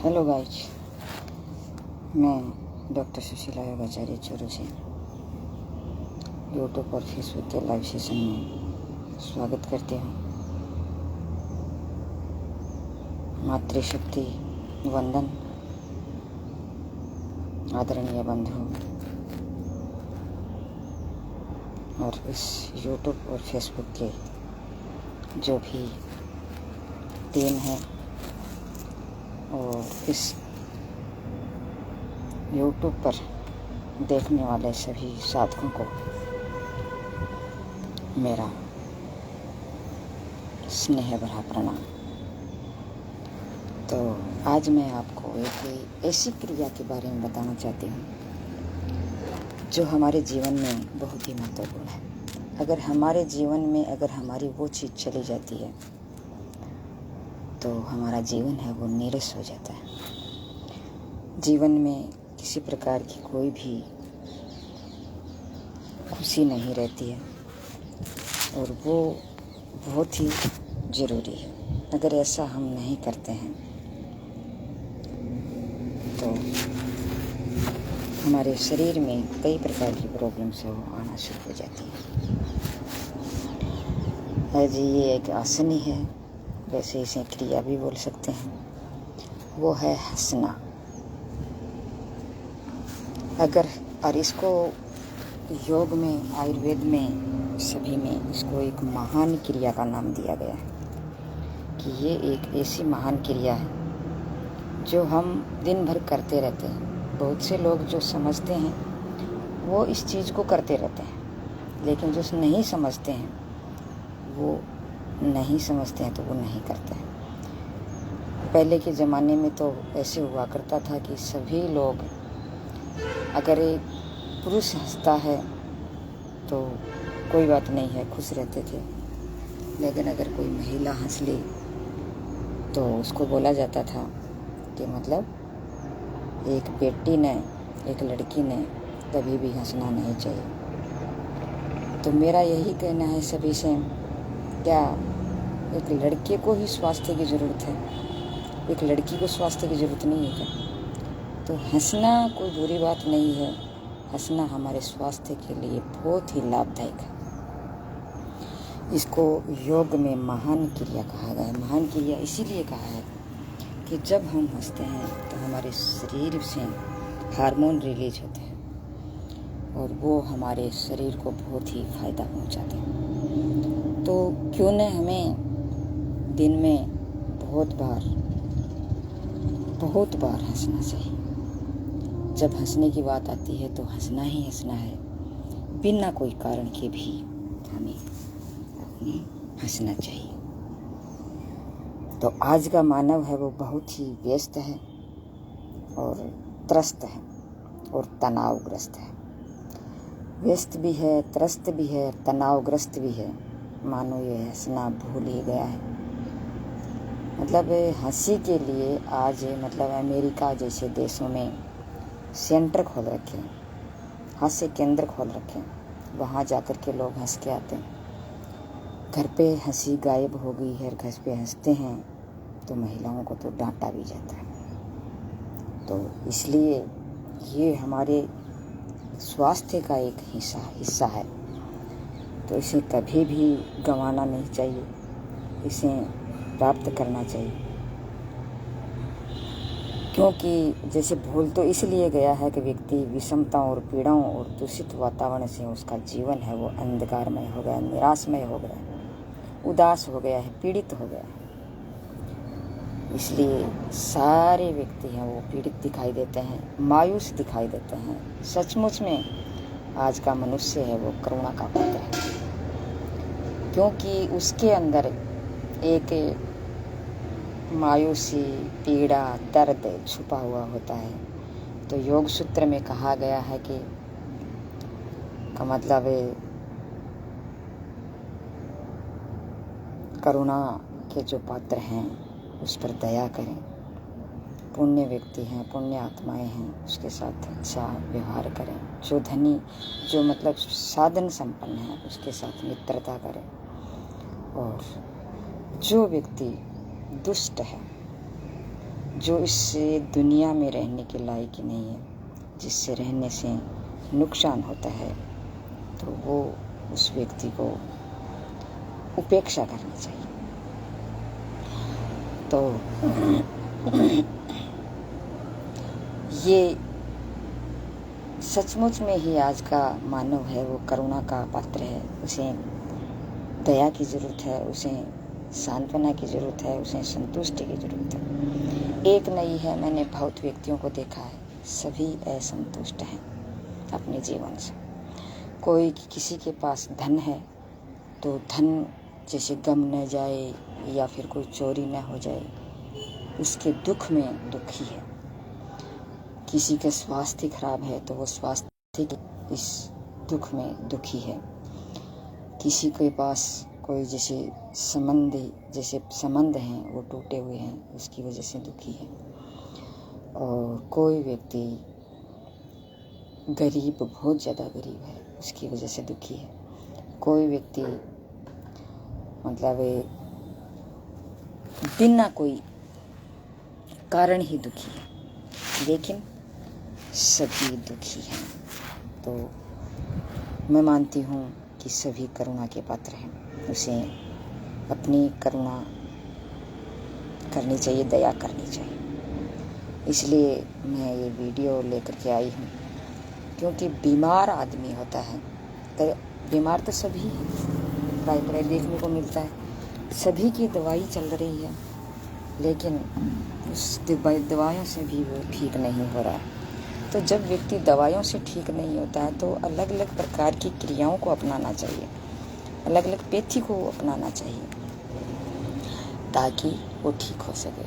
Hello guys, मैं doctor Sushila योगाचार्य Churu से YouTube और फेसबुक के लाइव सेशन में स्वागत करती हूँ। मातृशक्ति वंदन। आदरणीय बंधु और इस यूट्यूब और फेसबुक के जो भी टीम है और इस यूट्यूब पर देखने वाले सभी साधकों को मेरा स्नेह भरा प्रणाम। तो आज मैं आपको एक ऐसी क्रिया के बारे में बताना चाहती हूँ जो हमारे जीवन में बहुत ही महत्वपूर्ण है। अगर हमारे जीवन में हमारी वो चीज़ चली जाती है तो हमारा जीवन है वो नीरस हो जाता है। जीवन में किसी प्रकार की कोई भी खुशी नहीं रहती है और वो बहुत ही ज़रूरी है। अगर ऐसा हम नहीं करते हैं तो हमारे शरीर में कई प्रकार की प्रॉब्लम्स है वो आना शुरू हो जाती है। जी, ये एक आसन ही है, वैसे इसे क्रिया भी बोल सकते हैं। वो है हंसना। और इसको योग में, आयुर्वेद में, सभी में इसको एक महान क्रिया का नाम दिया गया है कि ये एक ऐसी महान क्रिया है जो हम दिन भर करते रहते हैं। बहुत से लोग जो समझते हैं वो इस चीज़ को करते रहते हैं, लेकिन जो नहीं समझते हैं वो नहीं समझते हैं तो वो नहीं करते हैं। पहले के ज़माने में तो ऐसे हुआ करता था कि सभी लोग, अगर एक पुरुष हंसता है तो कोई बात नहीं है, खुश रहते थे। लेकिन अगर कोई महिला हंस ली तो उसको बोला जाता था कि मतलब एक बेटी ने, एक लड़की ने कभी भी हंसना नहीं चाहिए। तो मेरा यही कहना है सभी से, क्या एक लड़के को ही स्वास्थ्य की ज़रूरत है? एक लड़की को स्वास्थ्य की ज़रूरत नहीं है क्या? तो हंसना कोई बुरी बात नहीं है। हंसना हमारे स्वास्थ्य के लिए बहुत ही लाभदायक है। इसको योग में महान क्रिया कहा गया है। महान क्रिया इसीलिए कहा है कि जब हम हंसते हैं तो हमारे शरीर से हार्मोन रिलीज होते हैं और वो हमारे शरीर को बहुत ही फ़ायदा पहुंचाते हैं। तो क्यों न हमें दिन में बहुत बार हंसना चाहिए। जब हंसने की बात आती है तो हंसना ही हंसना है, बिना कोई कारण के भी हमें हंसना चाहिए। तो आज का मानव है वो बहुत ही व्यस्त है और त्रस्त है और तनावग्रस्त है। व्यस्त भी है, त्रस्त भी है, तनावग्रस्त भी है। मानो ये हंसना भूल ही गया है। मतलब हंसी के लिए आज अमेरिका जैसे देशों में सेंटर खोल रखे हैं, हास्य केंद्र खोल रखे हैं। वहाँ जाकर के लोग हंस के आते हैं। घर पे हंसी गायब हो गई है। घर पे हंसते हैं तो महिलाओं को तो डांटा भी जाता है। तो इसलिए ये हमारे स्वास्थ्य का एक हिस्सा है। तो इसे कभी भी गंवाना नहीं चाहिए, इसे प्राप्त करना चाहिए। क्योंकि जैसे भूल तो इसलिए गया है कि व्यक्ति विषमताओं और पीड़ाओं और दूषित वातावरण से उसका जीवन है वो अंधकारमय हो गया, निराशमय हो गया, उदास हो गया है, पीड़ित हो गया है। इसलिए सारे व्यक्ति हैं वो पीड़ित दिखाई देते हैं, मायूस दिखाई देते हैं। सचमुच में आज का मनुष्य है वो करुणा का पात्र है, क्योंकि उसके अंदर एक मायूसी, पीड़ा, दर्द छुपा हुआ होता है। तो योग सूत्र में कहा गया है कि करुणा के जो पात्र हैं उस पर दया करें। पुण्य व्यक्ति हैं, पुण्य आत्माएं हैं, उसके साथ अच्छा व्यवहार करें। जो धनी, जो साधन संपन्न है उसके साथ मित्रता करें। और जो व्यक्ति दुष्ट है जो इस दुनिया में रहने के लायक ही नहीं है, जिससे रहने से नुकसान होता है, तो वो उस व्यक्ति को उपेक्षा करनी चाहिए। तो ये सचमुच में ही आज का मानव है, वो करुणा का पात्र है। उसे दया की ज़रूरत है, उसे सांत्वना की ज़रूरत है, उसे संतुष्टि की ज़रूरत है। एक नहीं है, मैंने बहुत व्यक्तियों को देखा है, सभी असंतुष्ट हैं अपने जीवन से। कोई किसी के पास धन है तो धन जैसे गम न जाए या फिर कोई चोरी न हो जाए, उसके दुख में दुखी है। किसी का स्वास्थ्य खराब है तो वो स्वास्थ्य के इस दुख में दुखी है। किसी के पास कोई जैसे संबंध हैं वो टूटे हुए हैं, उसकी वजह से दुखी है। और कोई व्यक्ति गरीब, बहुत ज़्यादा गरीब है, उसकी वजह से दुखी है। कोई व्यक्ति मतलब बिना कोई कारण ही दुखी है, लेकिन सभी दुखी हैं। तो मैं मानती हूँ कि सभी करुणा के पात्र हैं। उसे अपनी करुणा करनी चाहिए, दया करनी चाहिए। इसलिए मैं ये वीडियो लेकर के आई हूँ, क्योंकि बीमार आदमी होता है तो बीमार तो सभी हैं, प्राय देखने को मिलता है। सभी की दवाई चल रही है, लेकिन उस दवाइयों से भी वो ठीक नहीं हो रहा है। तो जब व्यक्ति दवाइयों से ठीक नहीं होता है तो अलग अलग प्रकार की क्रियाओं को अपनाना चाहिए, अलग अलग पैथी को अपनाना चाहिए, ताकि वो ठीक हो सके।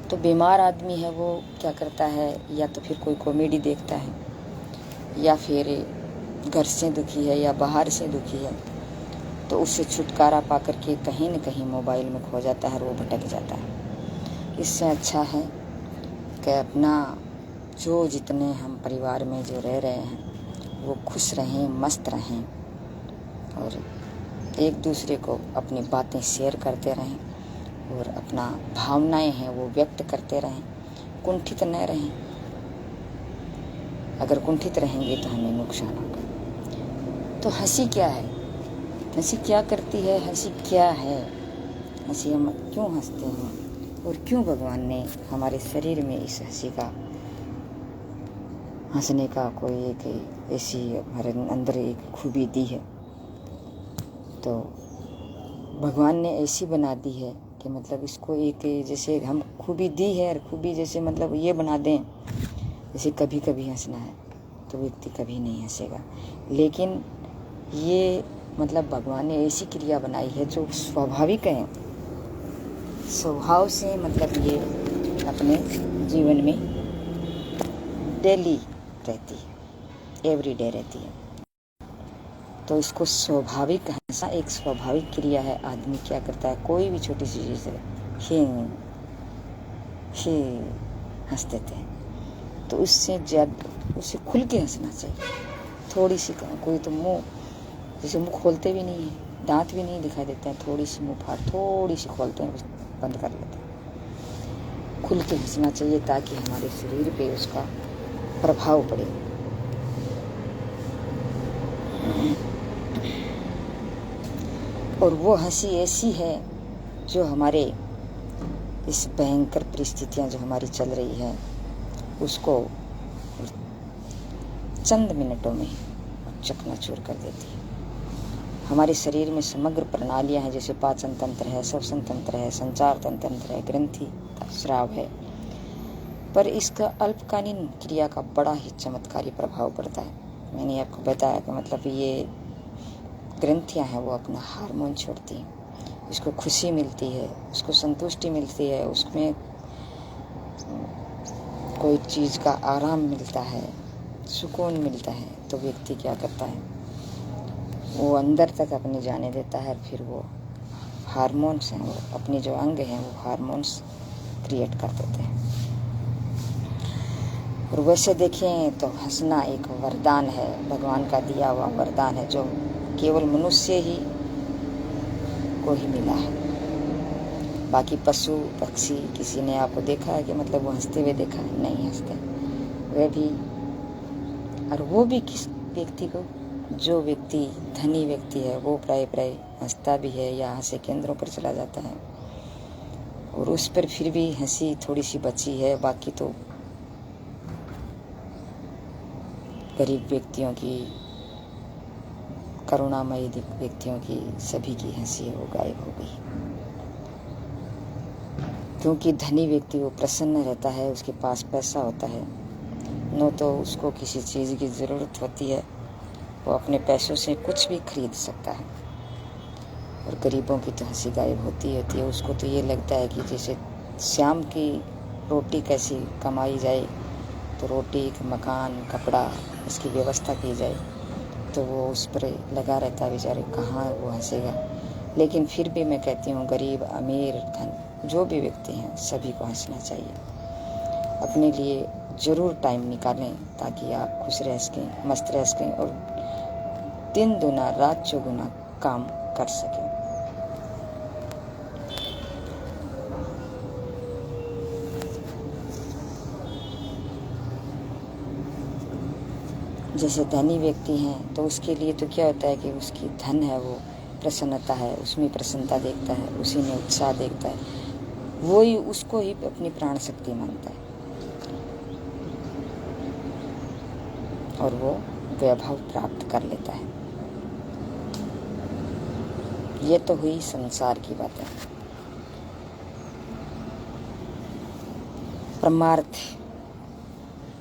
तो बीमार आदमी है वो क्या करता है, या तो फिर कोई कॉमेडी देखता है, या फिर घर से दुखी है या बाहर से दुखी है, तो उससे छुटकारा पा करके कहीं न कहीं मोबाइल में खो जाता है और वो भटक जाता है। इससे अच्छा है कि अपना जो जितने हम परिवार में जो रह रहे हैं वो खुश रहें, मस्त रहें, और एक दूसरे को अपनी बातें शेयर करते रहें, और अपना भावनाएं हैं वो व्यक्त करते रहें, कुंठित न रहें। अगर कुंठित रहेंगे तो हमें नुकसान होगा। तो हंसी क्या है, हंसी क्या करती है, हंसी क्या है, हंसी हम क्यों हंसते हैं, और क्यों भगवान ने हमारे शरीर में इस हंसी का, हंसने का कोई एक ऐसी हमारे अंदर एक खूबी दी है। तो भगवान ने ऐसी बना दी है कि मतलब इसको एक जैसे हम खूबी दी है, और खूबी जैसे मतलब ये बना दें जैसे कभी कभी हंसना है तो व्यक्ति कभी नहीं हंसेगा। लेकिन ये मतलब भगवान ने ऐसी क्रिया बनाई है जो स्वाभाविक है, स्वभाव से मतलब ये अपने जीवन में डेली रहती है, एवरीडे रहती है। तो इसको स्वाभाविक हंसना एक स्वाभाविक क्रिया है। आदमी क्या करता है, कोई भी छोटी सी चीज़ है ही हंस देते हैं। तो उससे ज़्यादा उससे खुल के हंसना चाहिए। थोड़ी सी कोई तो मुँह जैसे मुँह खोलते भी नहीं है, दांत भी नहीं दिखाई देते हैं, थोड़ी सी मुँह फाड़ थोड़ी सी खोलते हैं, बंद कर लेते हैं। खुल के हंसना चाहिए ताकि हमारे शरीर पे उसका प्रभाव पड़े। और वो हंसी ऐसी है जो हमारे इस भयंकर परिस्थितियां जो हमारी चल रही है उसको चंद मिनटों में चकनाचूर कर देती है। हमारे शरीर में समग्र प्रणालियां हैं, जैसे पाचन तंत्र है, श्वसन तंत्र है, संचार तंत्र है, ग्रंथि स्राव है, पर इसका अल्पकालीन क्रिया का बड़ा ही चमत्कारी प्रभाव पड़ता है। मैंने आपको बताया कि मतलब ये ग्रंथियां हैं वो अपना हार्मोन छोड़ती हैं, इसको खुशी मिलती है, उसको संतुष्टि मिलती है, उसमें कोई चीज़ का आराम मिलता है, सुकून मिलता है। तो व्यक्ति क्या करता है, वो अंदर तक अपने जाने देता है, फिर वो हार्मोन्स हैं, वो अपने जो अंग हैं वो हार्मोन्स क्रिएट कर देते हैं। और वैसे देखें तो हंसना एक वरदान है, भगवान का दिया हुआ वरदान है, जो केवल मनुष्य ही को ही मिला है। बाकी पशु पक्षी किसी ने आपको देखा है कि मतलब वो हंसते हुए देखा है? नहीं हंसते। वह भी, और वो भी किस व्यक्ति को, जो व्यक्ति धनी व्यक्ति है वो प्राय हंसता भी है या हंसे केंद्रों पर चला जाता है, और उस पर फिर भी हंसी थोड़ी सी बची है। बाकी तो गरीब व्यक्तियों की, करुणामयी व्यक्तियों की, सभी की हंसी वो गायब हो गई। क्योंकि धनी व्यक्ति वो प्रसन्न रहता है, उसके पास पैसा होता है, न तो उसको किसी चीज़ की ज़रूरत होती है, वो अपने पैसों से कुछ भी खरीद सकता है। और गरीबों की तो हंसी गायब होती है। उसको तो ये लगता है कि जैसे शाम की रोटी कैसी कमाई जाए, तो रोटी, मकान, कपड़ा, इसकी व्यवस्था की जाए, तो वो उस पर लगा रहता है। बेचारे कहाँ वो हंसेगा। लेकिन फिर भी मैं कहती हूँ, गरीब, अमीर, धन, जो भी व्यक्ति हैं, सभी को हंसना चाहिए। अपने लिए ज़रूर टाइम निकालें ताकि आप खुश रह सकें, मस्त रह सकें और दिन दुना रात चौगुना काम कर सकें। जैसे धनी व्यक्ति हैं तो उसके लिए तो क्या होता है कि उसकी धन है, वो प्रसन्नता है, उसमें प्रसन्नता देखता है, उसी में उत्साह देखता है, वो ही उसको ही अपनी प्राण शक्ति मानता है, और वो वैभव प्राप्त कर लेता है। ये तो हुई संसार की बातें। परमार्थ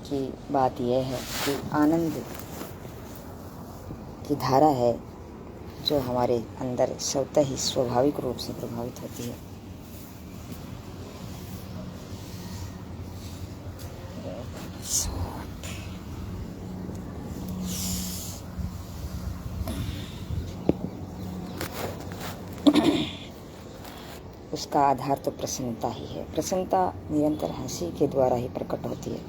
की बात यह है कि आनंद की धारा है जो हमारे अंदर स्वतः ही स्वाभाविक रूप से प्रभावित होती है। उसका आधार तो प्रसन्नता ही है। प्रसन्नता निरंतर हंसी के द्वारा ही प्रकट होती है,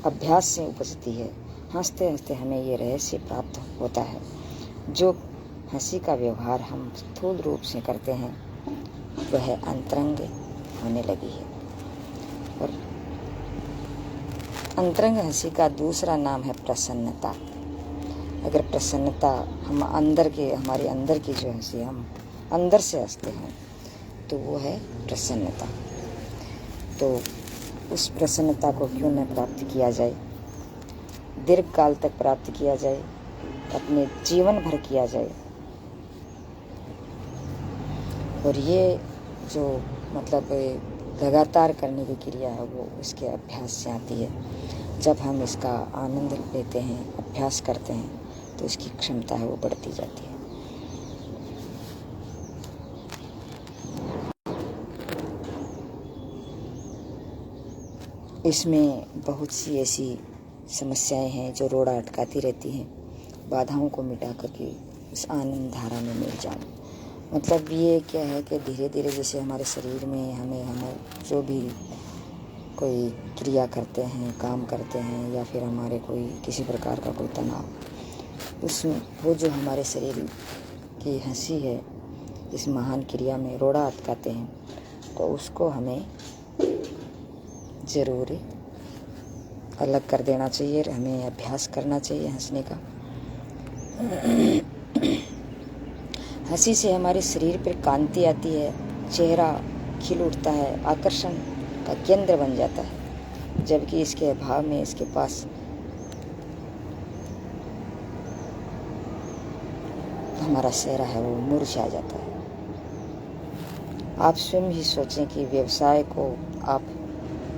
अभ्यास से उपजती है। हंसते हंसते हमें ये रहस्य प्राप्त होता है। जो हंसी का व्यवहार हम स्थूल रूप से करते हैं वह अंतरंग होने लगी है। और अंतरंग हंसी का दूसरा नाम है प्रसन्नता। अगर प्रसन्नता हम हमारे अंदर की जो हंसी, हम अंदर से हंसते हैं, तो वो है प्रसन्नता। तो उस प्रसन्नता को क्यों न प्राप्त किया जाए, दीर्घ काल तक प्राप्त किया जाए, अपने जीवन भर किया जाए। और ये जो मतलब लगातार करने की क्रिया है वो उसके अभ्यास से आती है। जब हम इसका आनंद लेते हैं, अभ्यास करते हैं, तो इसकी क्षमता है वो बढ़ती जाती है। इसमें बहुत सी ऐसी समस्याएं हैं जो रोड़ा अटकाती रहती हैं। बाधाओं को मिटा करके उस आनंद धारा में मिल जाऊं। मतलब ये क्या है कि धीरे धीरे जैसे हमारे शरीर में हमें जो भी कोई क्रिया करते हैं, काम करते हैं, या फिर हमारे कोई किसी प्रकार का कोई तनाव, उसमें वो जो हमारे शरीर की हंसी है, इस महान क्रिया में रोड़ा अटकाते हैं, तो उसको हमें ज़रूर अलग कर देना चाहिए। हमें अभ्यास करना चाहिए हंसने का। हंसी से हमारे शरीर पर कांति आती है, चेहरा खिल उठता है, आकर्षण का केंद्र बन जाता है। जबकि इसके अभाव में इसके पास हमारा चेहरा है वो मुरझा जाता है। आप स्वयं ही सोचें कि व्यवसाय को आप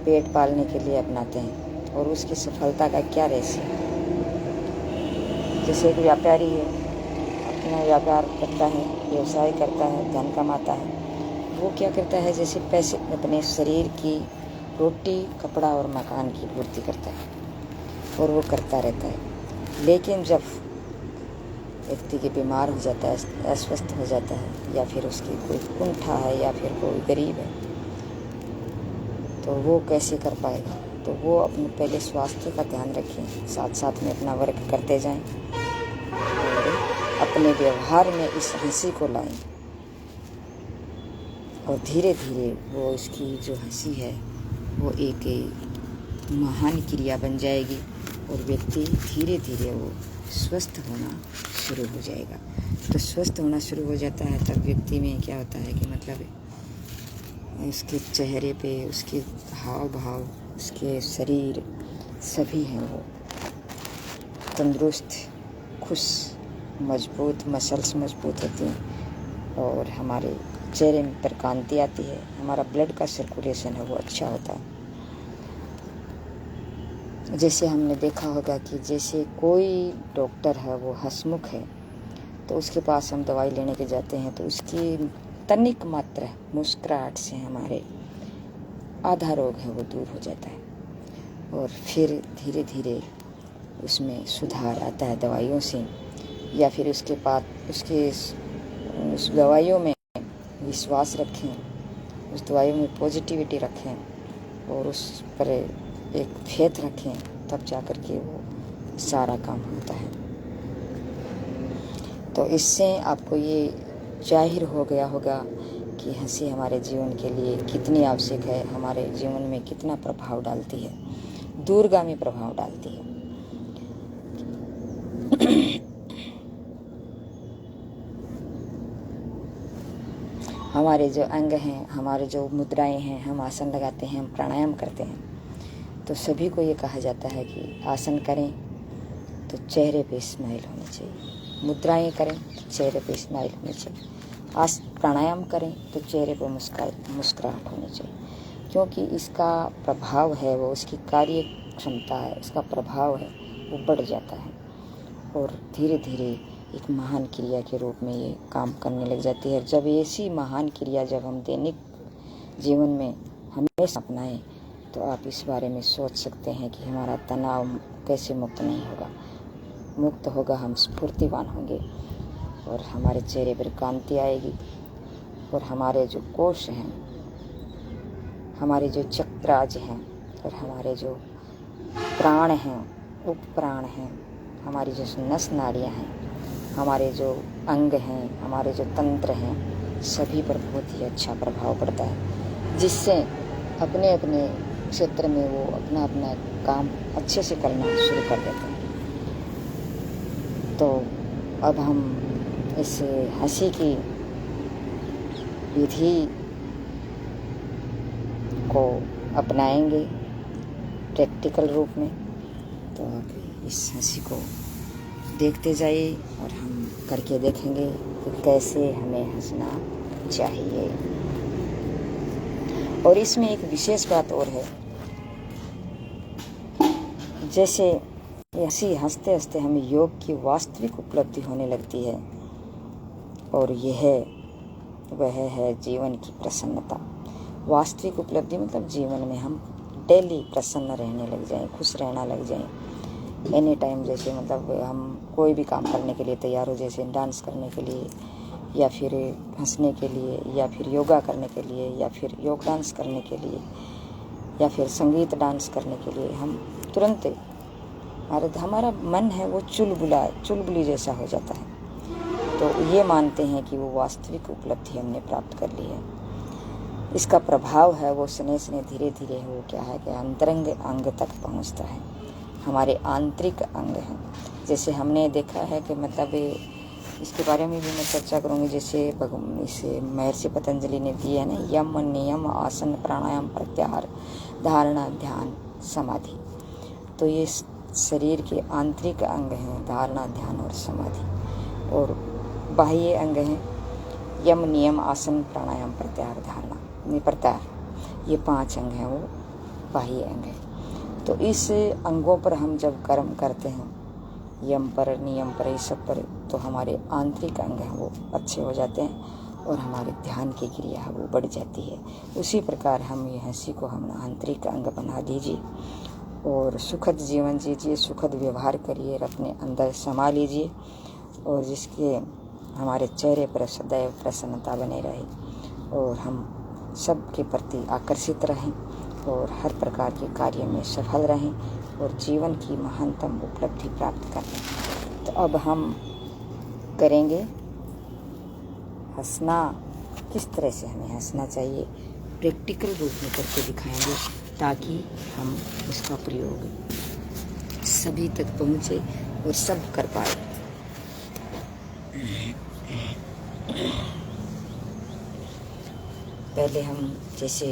पेट पालने के लिए अपनाते हैं और उसकी सफलता का क्या रहस्य है। जैसे एक व्यापारी है, अपना व्यापार करता है, व्यवसाय करता है, धन कमाता है, वो क्या करता है, जैसे पैसे अपने शरीर की रोटी, कपड़ा और मकान की पूर्ति करता है, और वो करता रहता है। लेकिन जब व्यक्ति के बीमार हो जाता है, अस्वस्थ हो जाता है, या फिर उसकी कोई कुंठा है, या फिर कोई गरीब है, तो वो कैसे कर पाएगा। तो वो अपने पहले स्वास्थ्य का ध्यान रखें, साथ साथ में अपना वर्क करते जाएं और अपने व्यवहार में इस हंसी को लाएं। और धीरे धीरे वो इसकी जो हंसी है वो एक महान क्रिया बन जाएगी और व्यक्ति धीरे धीरे वो स्वस्थ होना शुरू हो जाएगा। तो स्वस्थ होना शुरू हो जाता है तब व्यक्ति में क्या होता है कि मतलब उसके चेहरे पे उसके हाव भाव उसके शरीर सभी हैं वो तंदुरुस्त, खुश, मजबूत, मसल्स मजबूत होती हैं और हमारे चेहरे पर कांति आती है, हमारा ब्लड का सर्कुलेशन है वो अच्छा होता है। जैसे हमने देखा होगा कि जैसे कोई डॉक्टर है वो हंसमुख है तो उसके पास हम दवाई लेने के जाते हैं तो उसकी तनिक मात्रा मुस्कुराहट से हमारे आधा रोग है वो दूर हो जाता है और फिर धीरे धीरे उसमें सुधार आता है दवाइयों से, या फिर उसके बाद उस दवाइयों में विश्वास रखें, उस दवाइयों में पॉजिटिविटी रखें और उस पर एक फेथ रखें, तब जा कर के वो सारा काम होता है। तो इससे आपको ये जाहिर हो गया होगा कि हंसी हमारे जीवन के लिए कितनी आवश्यक है, हमारे जीवन में कितना प्रभाव डालती है, दूरगामी प्रभाव डालती है। हमारे जो अंग हैं, हमारे जो मुद्राएं हैं, हम आसन लगाते हैं, हम प्राणायाम करते हैं, तो सभी को ये कहा जाता है कि आसन करें तो चेहरे पे स्माइल होनी चाहिए, मुद्राएं करें तो चेहरे पे स्माइल होनी चाहिए, प्राणायाम करें तो चेहरे पे मुस्कुराहट होनी चाहिए, क्योंकि इसका प्रभाव है वो उसकी कार्य क्षमता है, उसका प्रभाव है वो बढ़ जाता है और धीरे धीरे एक महान क्रिया के रूप में ये काम करने लग जाती है। जब ऐसी महान क्रिया जब हम दैनिक जीवन में हमेशा अपनाएं तो आप इस बारे में सोच सकते हैं कि हमारा तनाव कैसे मुक्त नहीं होगा, मुक्त होगा, हम स्फूर्तिवान होंगे और हमारे चेहरे पर कांति आएगी और हमारे जो कोश हैं, हमारे जो चक्राज हैं और हमारे जो प्राण हैं, उपप्राण हैं, हमारी जो नस नाड़ियाँ हैं, हमारे जो अंग हैं, हमारे जो तंत्र हैं, सभी पर बहुत ही अच्छा प्रभाव पड़ता है, जिससे अपने अपने क्षेत्र में वो अपना अपना काम अच्छे से करना शुरू कर देते हैं। तो अब हम इस हंसी की विधि को अपनाएंगे प्रैक्टिकल रूप में। तो आप इस हंसी को देखते जाइए और हम करके देखेंगे कि कैसे हमें हंसना चाहिए। और इसमें एक विशेष बात और है, जैसे हंसी हंसते हंसते हमें योग की वास्तविक उपलब्धि होने लगती है और वह है जीवन की प्रसन्नता। वास्तविक उपलब्धि मतलब जीवन में हम डेली प्रसन्न रहने लग जाएं, खुश रहना लग जाएं एनी टाइम। जैसे मतलब हम कोई भी काम करने के लिए तैयार हो, जैसे डांस करने के लिए या फिर हंसने के लिए या फिर योगा करने के लिए या फिर योग डांस करने के लिए या फिर संगीत डांस करने के लिए हम तुरंत हमारा मन है वो चुलबुली जैसा हो जाता है। तो ये मानते हैं कि वो वास्तविक उपलब्धि हमने प्राप्त कर ली है। इसका प्रभाव है वो स्नेह धीरे धीरे वो क्या है कि अंतरंग अंग तक पहुंचता है, हमारे आंतरिक अंग हैं। जैसे हमने देखा है कि मतलब इसके बारे में भी मैं चर्चा करूँगी, जैसे इसे महर्षि पतंजलि ने दी है ना, यम नियम आसन प्राणायाम प्रत्याहार धारणा ध्यान समाधि। तो ये शरीर के आंतरिक अंग हैं, धारणा ध्यान और समाधि, और बाह्य अंग हैं यम नियम आसन प्राणायाम प्रत्याहार धारणा प्रत्याहार। ये 5 अंग हैं, वो बाह्य अंग हैं। तो इस अंगों पर हम जब कर्म करते हैं, यम पर नियम पर इस सब पर, तो हमारे आंतरिक अंग हैं वो अच्छे हो जाते हैं और हमारे ध्यान की क्रिया है वो बढ़ जाती है। उसी प्रकार हम ये हंसी को हम आंतरिक अंग बना दीजिए और सुखद जीवन जीजिए, सुखद व्यवहार करिए, अपने अंदर समा लीजिए और जिसके हमारे चेहरे पर सदैव प्रसन्नता बने रहे और हम सबके प्रति आकर्षित रहें और हर प्रकार के कार्य में सफल रहें और जीवन की महानतम उपलब्धि प्राप्त करें। तो अब हम करेंगे हंसना किस तरह से हमें हंसना चाहिए प्रैक्टिकल रूप में करके दिखाएंगे, ताकि हम उसका प्रयोग सभी तक पहुँचे और सब कर पाए। पहले हम जैसे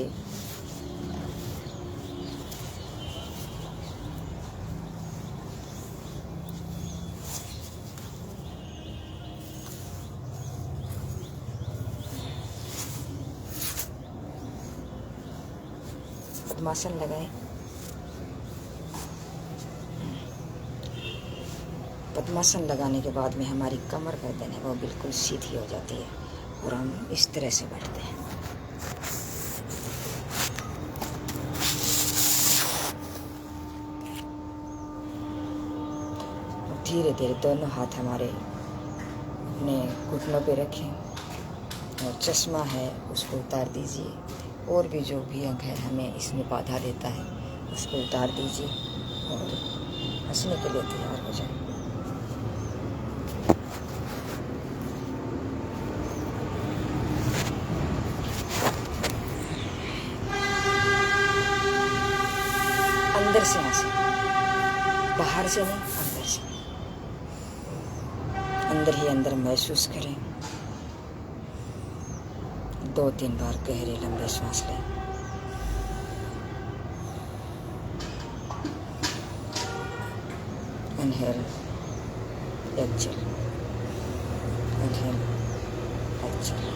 पद्मासन लगाएं। पद्मासन लगाने के बाद में हमारी कमर गर्दन है वो बिल्कुल सीधी हो जाती है और हम इस तरह से बैठते हैं। धीरे धीरे दोनों हाथ हमारे अपने घुटनों पे रखें और चश्मा है उसको उतार दीजिए, और भी जो भी अंग है हमें इसमें बाधा देता है उसको उतार दीजिए और हंसने के लिए तैयार हो जाए। अंदर से हंसे, बाहर से नहीं, अंदर से। अंदर ही अंदर महसूस करें। 2-3 बार गहरे लंबे सांस लें। Inhale, exhale, inhale, exhale.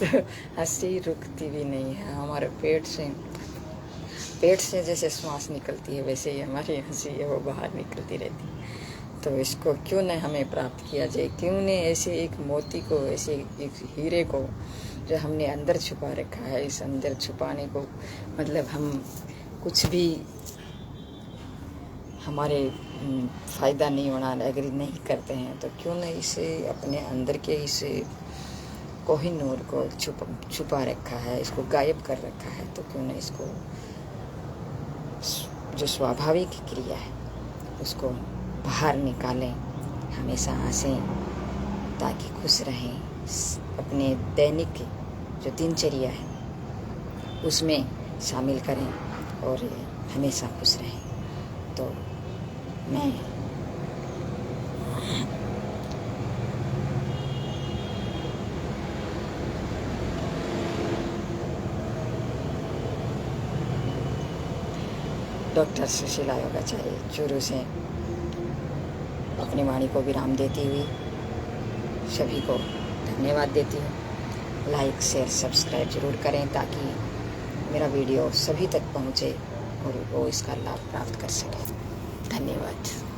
तो हंसी रुकती भी नहीं है। हमारे पेट से जैसे श्वास निकलती है वैसे ही हमारी हंसी है वो बाहर निकलती रहती है। तो इसको क्यों न हमें प्राप्त किया जाए, क्यों न ऐसे एक मोती को, ऐसे एक हीरे को जो हमने अंदर छुपा रखा है, इस अंदर छुपाने को मतलब हम कुछ भी हमारे फ़ायदा नहीं होना अगर नहीं करते हैं, तो क्यों न इसे अपने अंदर के इस कोहिनूर को छुपा रखा है, इसको गायब कर रखा है, तो क्यों न इसको जो स्वाभाविक क्रिया है उसको बाहर निकालें। हमेशा हंसें ताकि खुश रहें। अपने दैनिक जो दिनचर्या है उसमें शामिल करें और हमेशा खुश रहें। तो मैं डॉक्टर सुशीला योगाचार्य चूरू से अपनी वाणी को विराम देती हुई सभी को धन्यवाद देती हूँ। लाइक, शेयर, सब्सक्राइब ज़रूर करें ताकि मेरा वीडियो सभी तक पहुँचे और वो इसका लाभ प्राप्त कर सकें। धन्यवाद।